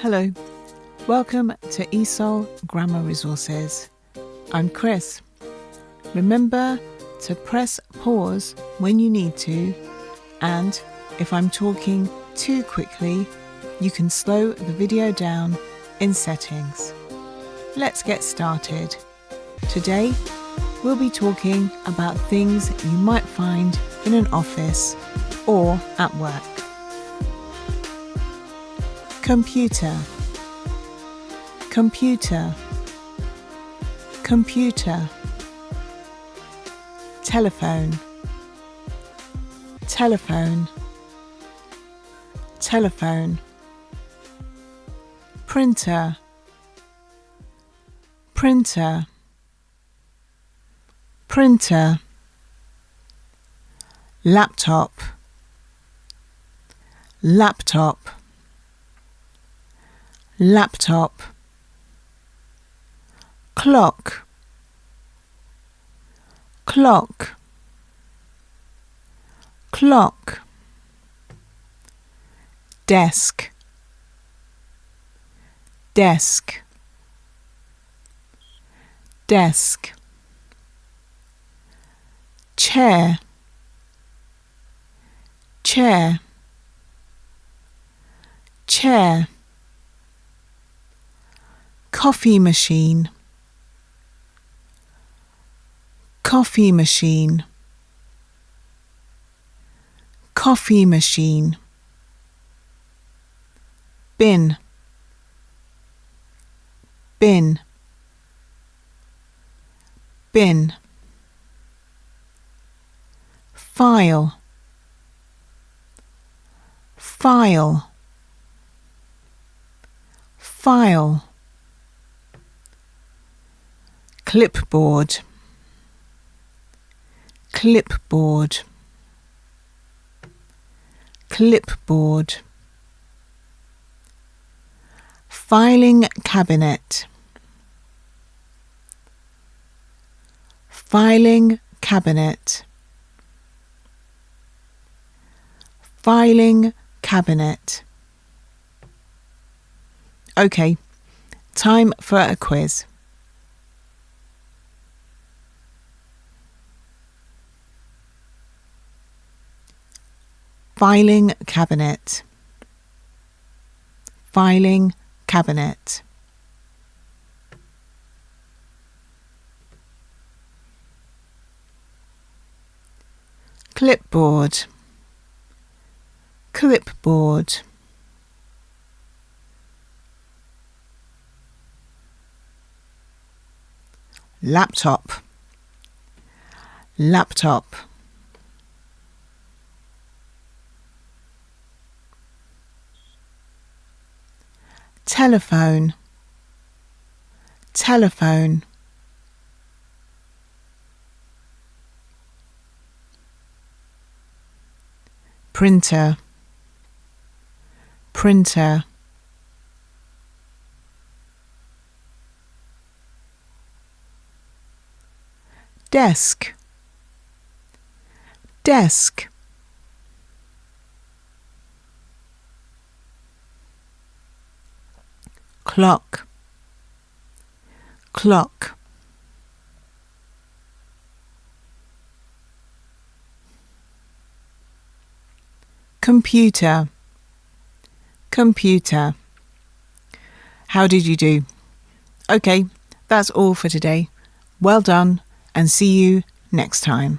Hello, welcome to ESOL Grammar Resources. I'm Chris. Remember to press pause when you need to, and if I'm talking too quickly, you can slow the video down in settings. Let's get started. Today, we'll be talking about things you might find in an office or at work. Computer, computer, computer. Telephone, telephone, telephone. Printer, printer, printer. Laptop, laptop, laptop. Clock, clock, clock. Desk, desk, desk. Chair, chair, chair. Coffee machine, coffee machine, coffee machine. Bin, bin, bin. File, file, file. Clipboard, clipboard, clipboard. Filing cabinet, filing cabinet, filing cabinet. Okay, time for a quiz. Filing cabinet, filing cabinet. Clipboard, clipboard. Laptop, laptop. Telephone, telephone. Printer, printer. Desk, desk. Clock, clock. Computer, computer. How did you do? Okay, that's all for today. Well done, and see you next time.